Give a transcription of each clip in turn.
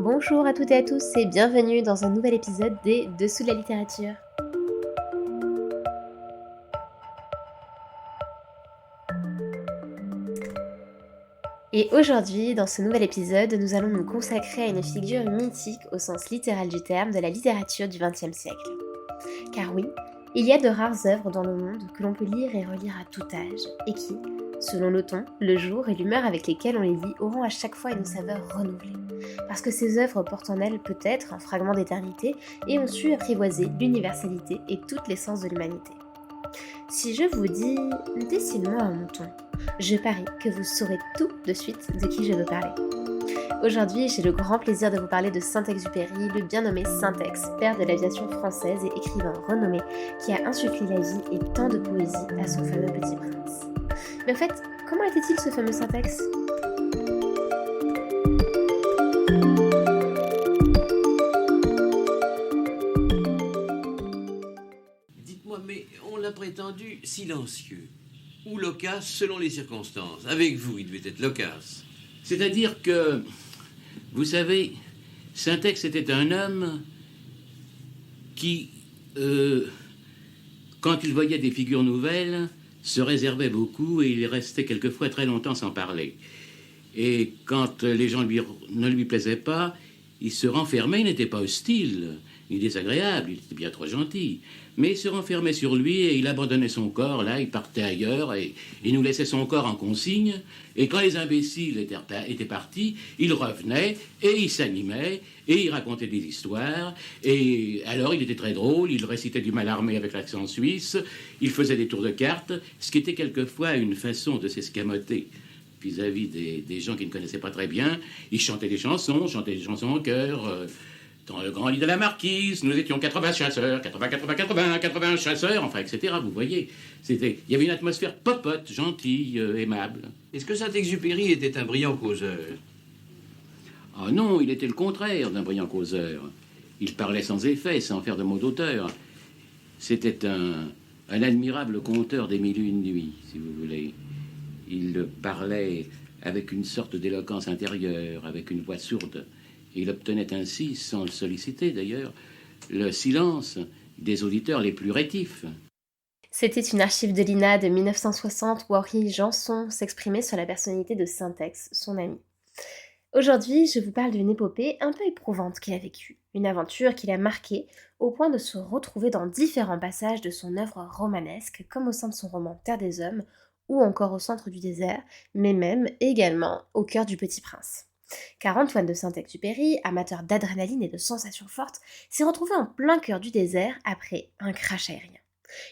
Bonjour à toutes et à tous et bienvenue dans un nouvel épisode des Dessous de la littérature. Et aujourd'hui, dans ce nouvel épisode, nous allons nous consacrer à une figure mythique au sens littéral du terme de la littérature du XXe siècle. Car oui, il y a de rares œuvres dans le monde que l'on peut lire et relire à tout âge et qui, selon le ton, le jour et l'humeur avec lesquels on les lit, auront à chaque fois une saveur renouvelée. Parce que ces œuvres portent en elles peut-être un fragment d'éternité et ont su apprivoiser l'universalité et toute l'essence de l'humanité. Si je vous dis « dessine-moi un mouton », je parie que vous saurez tout de suite de qui je veux parler. Aujourd'hui, j'ai le grand plaisir de vous parler de Saint-Exupéry, le bien nommé Saint-Ex, père de l'aviation française et écrivain renommé qui a insufflé la vie et tant de poésie à son fameux Petit Prince. Mais en fait, comment était-il ce fameux Saint-Ex ? Dites-moi, mais on l'a prétendu silencieux, ou loquace selon les circonstances. Avec vous, il devait être loquace. C'est-à-dire que, vous savez, Saint-Ex était un homme qui, quand il voyait des figures nouvelles, se réservait beaucoup et il restait quelquefois très longtemps sans parler. Et quand les gens ne lui plaisaient pas, il se renfermait, il n'était pas hostile, ni désagréable, il était bien trop gentil. Mais il se renfermait sur lui et il abandonnait son corps, là, il partait ailleurs et il nous laissait son corps en consigne. Et quand les imbéciles étaient partis, il revenait et il s'animait et il racontait des histoires. Et alors il était très drôle, il récitait du Mallarmé avec l'accent suisse, il faisait des tours de cartes, ce qui était quelquefois une façon de s'escamoter vis-à-vis des gens qui ne connaissaient pas très bien. Il chantait des chansons en chœur. Dans le grand lit de la marquise, nous étions 80 chasseurs, 80 chasseurs, enfin, etc. Vous voyez, il y avait une atmosphère popote, gentille, aimable. Est-ce que Saint-Exupéry était un brillant causeur ? Ah non, il était le contraire d'un brillant causeur. Il parlait sans effet, sans faire de mots d'auteur. C'était un admirable conteur des mille et une nuits, si vous voulez. Il parlait avec une sorte d'éloquence intérieure, avec une voix sourde. Il obtenait ainsi, sans le solliciter d'ailleurs, le silence des auditeurs les plus rétifs. C'était une archive de l'INA de 1960 où Henri Janson s'exprimait sur la personnalité de Saint-Ex, son ami. Aujourd'hui, je vous parle d'une épopée un peu éprouvante qu'il a vécue, une aventure qui l'a marquée au point de se retrouver dans différents passages de son œuvre romanesque, comme au sein de son roman Terre des Hommes, ou encore au centre du désert, mais même également au cœur du Petit Prince. Car Antoine de Saint-Exupéry, amateur d'adrénaline et de sensations fortes, s'est retrouvé en plein cœur du désert après un crash aérien.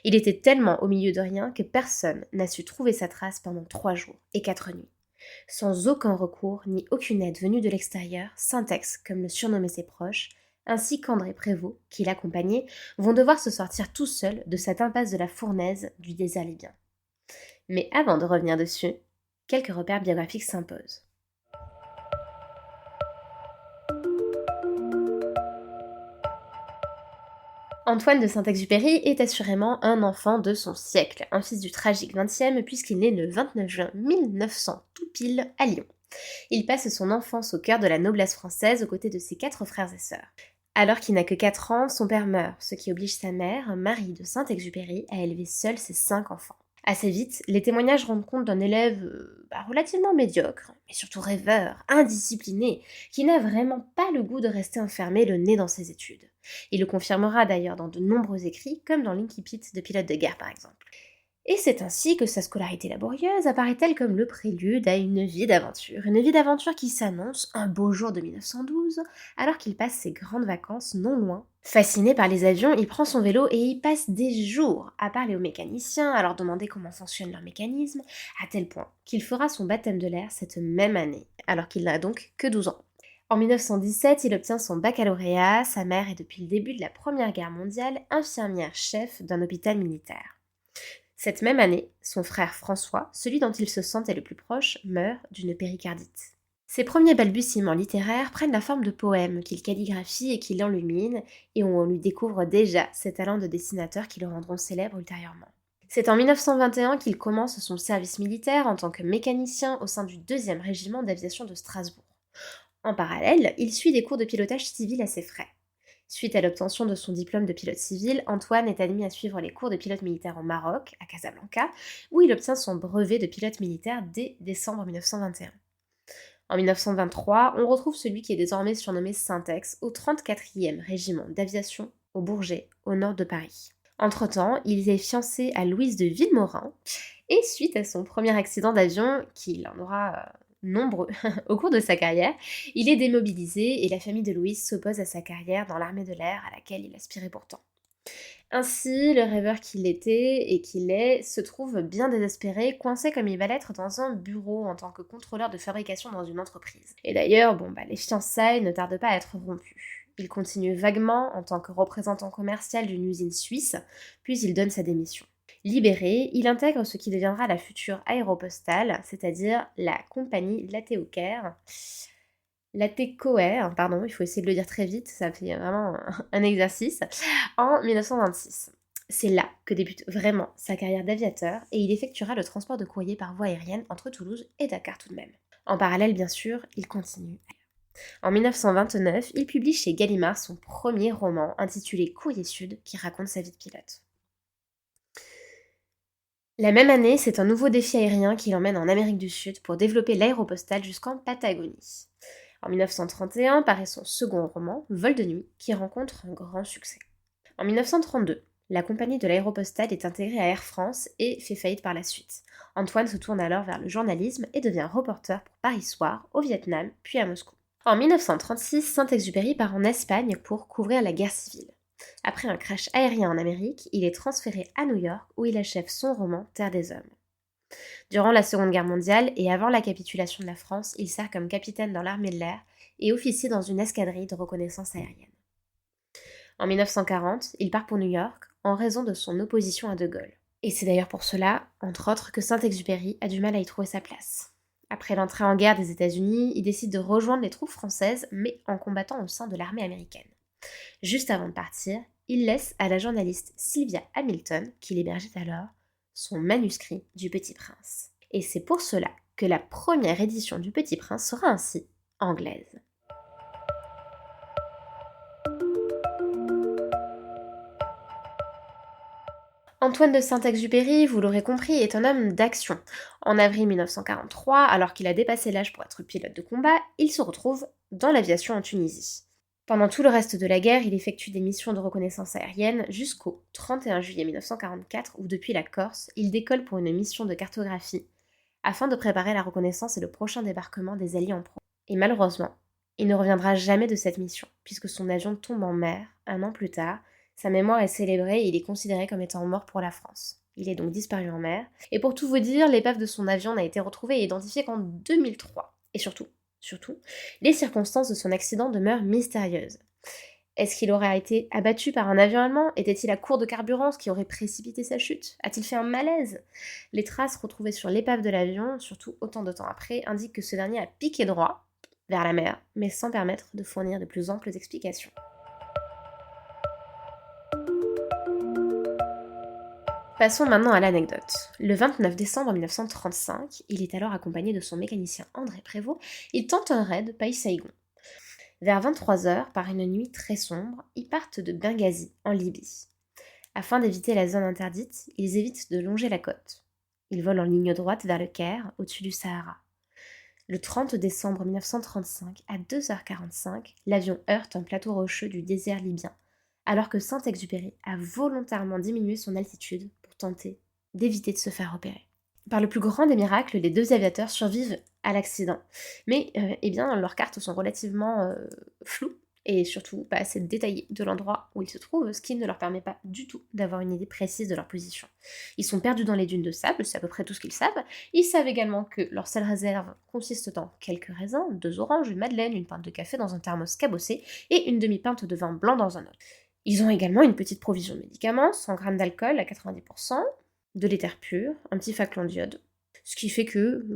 Il était tellement au milieu de rien que personne n'a su trouver sa trace pendant 3 jours et 4 nuits. Sans aucun recours ni aucune aide venue de l'extérieur, Saint-Ex, comme le surnommaient ses proches, ainsi qu'André Prévost, qui l'accompagnait, vont devoir se sortir tout seuls de cette impasse de la fournaise du désert libyen. Mais avant de revenir dessus, quelques repères biographiques s'imposent. Antoine de Saint-Exupéry est assurément un enfant de son siècle, un fils du tragique 20e puisqu'il naît le 29 juin 1900 tout pile à Lyon. Il passe son enfance au cœur de la noblesse française aux côtés de ses 4 frères et sœurs. Alors qu'il n'a que 4 ans, son père meurt, ce qui oblige sa mère, Marie de Saint-Exupéry, à élever seule ses 5 enfants. Assez vite, les témoignages rendent compte d'un élève relativement médiocre, mais surtout rêveur, indiscipliné, qui n'a vraiment pas le goût de rester enfermé le nez dans ses études. Il le confirmera d'ailleurs dans de nombreux écrits, comme dans l'Incipit de Pilote de guerre par exemple. Et c'est ainsi que sa scolarité laborieuse apparaît-elle comme le prélude à une vie d'aventure qui s'annonce un beau jour de 1912, alors qu'il passe ses grandes vacances non loin. Fasciné par les avions, il prend son vélo et y passe des jours à parler aux mécaniciens, à leur demander comment fonctionne leur mécanisme, à tel point qu'il fera son baptême de l'air cette même année, alors qu'il n'a donc que 12 ans. En 1917, il obtient son baccalauréat, sa mère est depuis le début de la Première Guerre mondiale infirmière-chef d'un hôpital militaire. Cette même année, son frère François, celui dont il se sentait le plus proche, meurt d'une péricardite. Ses premiers balbutiements littéraires prennent la forme de poèmes qu'il calligraphie et qu'il enlumine, et où on lui découvre déjà ses talents de dessinateur qui le rendront célèbre ultérieurement. C'est en 1921 qu'il commence son service militaire en tant que mécanicien au sein du 2e régiment d'aviation de Strasbourg. En parallèle, il suit des cours de pilotage civil à ses frais. Suite à l'obtention de son diplôme de pilote civil, Antoine est admis à suivre les cours de pilote militaire au Maroc, à Casablanca, où il obtient son brevet de pilote militaire dès décembre 1921. En 1923, on retrouve celui qui est désormais surnommé Syntex au 34e régiment d'aviation au Bourget, au nord de Paris. Entre-temps, il est fiancé à Louise de Villemorin, et suite à son premier accident d'avion, qu'il en aura nombreux au cours de sa carrière, il est démobilisé et la famille de Louise s'oppose à sa carrière dans l'armée de l'air à laquelle il aspirait pourtant. Ainsi, le rêveur qu'il était et qu'il est se trouve bien désespéré, coincé comme il va l'être dans un bureau en tant que contrôleur de fabrication dans une entreprise. Et d'ailleurs, les fiançailles ne tardent pas à être rompues. Il continue vaguement en tant que représentant commercial d'une usine suisse, puis il donne sa démission. Libéré, il intègre ce qui deviendra la future Aéropostale, c'est-à-dire la compagnie Latécoère, pardon, il faut essayer de le dire très vite, ça fait vraiment un exercice, en 1926. C'est là que débute vraiment sa carrière d'aviateur et il effectuera le transport de courrier par voie aérienne entre Toulouse et Dakar tout de même. En parallèle, bien sûr, il continue. En 1929, il publie chez Gallimard son premier roman intitulé Courrier Sud qui raconte sa vie de pilote. La même année, c'est un nouveau défi aérien qui l'emmène en Amérique du Sud pour développer l'aéropostale jusqu'en Patagonie. En 1931 paraît son second roman, Vol de nuit, qui rencontre un grand succès. En 1932, la compagnie de l'aéropostale est intégrée à Air France et fait faillite par la suite. Antoine se tourne alors vers le journalisme et devient reporter pour Paris Soir, au Vietnam, puis à Moscou. En 1936, Saint-Exupéry part en Espagne pour couvrir la guerre civile. Après un crash aérien en Amérique, il est transféré à New York où il achève son roman Terre des Hommes. Durant la Seconde Guerre mondiale et avant la capitulation de la France, il sert comme capitaine dans l'armée de l'air et officie dans une escadrille de reconnaissance aérienne. En 1940, il part pour New York en raison de son opposition à De Gaulle. Et c'est d'ailleurs pour cela, entre autres, que Saint-Exupéry a du mal à y trouver sa place. Après l'entrée en guerre des États-Unis, il décide de rejoindre les troupes françaises, mais en combattant au sein de l'armée américaine. Juste avant de partir, il laisse à la journaliste Sylvia Hamilton, qu'il hébergeait alors, son manuscrit du Petit Prince. Et c'est pour cela que la première édition du Petit Prince sera ainsi anglaise. Antoine de Saint-Exupéry, vous l'aurez compris, est un homme d'action. En avril 1943, alors qu'il a dépassé l'âge pour être pilote de combat, il se retrouve dans l'aviation en Tunisie. Pendant tout le reste de la guerre, il effectue des missions de reconnaissance aérienne jusqu'au 31 juillet 1944 où depuis la Corse, il décolle pour une mission de cartographie afin de préparer la reconnaissance et le prochain débarquement des Alliés en Provence. Et malheureusement, il ne reviendra jamais de cette mission puisque son avion tombe en mer un an plus tard. Sa mémoire est célébrée et il est considéré comme étant mort pour la France. Il est donc disparu en mer. Et pour tout vous dire, l'épave de son avion n'a été retrouvée et identifiée qu'en 2003. Et surtout, les circonstances de son accident demeurent mystérieuses. Est-ce qu'il aurait été abattu par un avion allemand? Était-il à court de carburant, ce qui aurait précipité sa chute? A-t-il fait un malaise? Les traces retrouvées sur l'épave de l'avion, surtout autant de temps après, indiquent que ce dernier a piqué droit vers la mer, mais sans permettre de fournir de plus amples explications. Passons maintenant à l'anecdote. Le 29 décembre 1935, il est alors accompagné de son mécanicien André Prévost, il tente un raid Paï-Saïgon. Vers 23h, par une nuit très sombre, ils partent de Benghazi, en Libye. Afin d'éviter la zone interdite, ils évitent de longer la côte. Ils volent en ligne droite vers le Caire, au-dessus du Sahara. Le 30 décembre 1935, à 2h45, l'avion heurte un plateau rocheux du désert libyen, alors que Saint-Exupéry a volontairement diminué son altitude pour tenter d'éviter de se faire repérer. Par le plus grand des miracles, les deux aviateurs survivent à l'accident. Mais leurs cartes sont relativement floues et surtout pas assez détaillées de l'endroit où ils se trouvent, ce qui ne leur permet pas du tout d'avoir une idée précise de leur position. Ils sont perdus dans les dunes de sable, c'est à peu près tout ce qu'ils savent. Ils savent également que leur seule réserve consiste en quelques raisins, 2 oranges, une madeleine, une pinte de café dans un thermos cabossé et une demi-pinte de vin blanc dans un autre. Ils ont également une petite provision de médicaments, 100 grammes d'alcool à 90%, de l'éther pur, un petit faclon d'iode, ce qui fait que,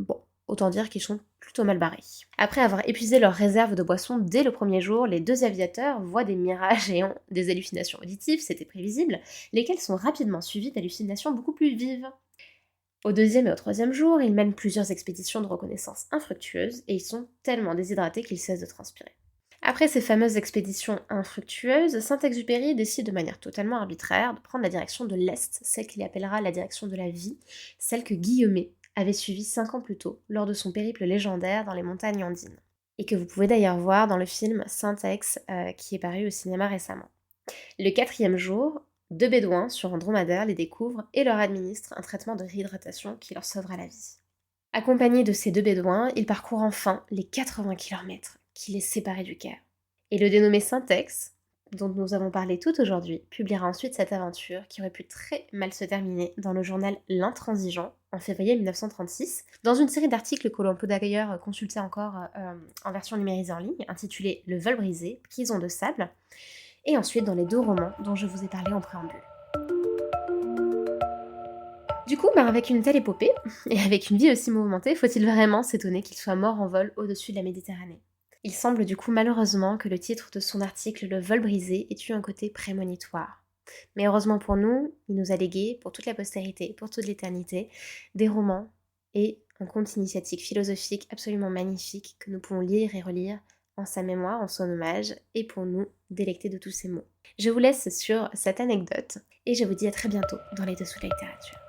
autant dire qu'ils sont plutôt mal barrés. Après avoir épuisé leurs réserves de boissons dès le premier jour, les deux aviateurs voient des mirages et ont des hallucinations auditives, c'était prévisible, lesquelles sont rapidement suivies d'hallucinations beaucoup plus vives. Au deuxième et au troisième jour, ils mènent plusieurs expéditions de reconnaissance infructueuses et ils sont tellement déshydratés qu'ils cessent de transpirer. Après ces fameuses expéditions infructueuses, Saint-Exupéry décide de manière totalement arbitraire de prendre la direction de l'Est, celle qu'il appellera la direction de la vie, celle que Guillemet avait suivie 5 ans plus tôt lors de son périple légendaire dans les montagnes andines. Et que vous pouvez d'ailleurs voir dans le film Saint-Ex qui est paru au cinéma récemment. Le quatrième jour, 2 bédouins sur un dromadaire les découvrent et leur administrent un traitement de réhydratation qui leur sauvera la vie. Accompagnés de ces 2 bédouins, ils parcourent enfin les 80 km qui les séparaient du Caire. Et le dénommé Saint-Ex, dont nous avons parlé tout aujourd'hui, publiera ensuite cette aventure qui aurait pu très mal se terminer dans le journal L'Intransigeant en février 1936, dans une série d'articles que l'on peut d'ailleurs consulter encore en version numérisée en ligne, intitulée Le vol brisé, prison de sable, et ensuite dans les 2 romans dont je vous ai parlé en préambule. Du coup, avec une telle épopée, et avec une vie aussi mouvementée, faut-il vraiment s'étonner qu'il soit mort en vol au-dessus de la Méditerranée ? Il semble du coup malheureusement que le titre de son article Le vol brisé ait eu un côté prémonitoire. Mais heureusement pour nous, il nous a légué, pour toute la postérité, pour toute l'éternité, des romans et un conte initiatique philosophique absolument magnifique que nous pouvons lire et relire en sa mémoire, en son hommage, et pour nous délecter de tous ces mots. Je vous laisse sur cette anecdote, et je vous dis à très bientôt dans les dessous de la littérature.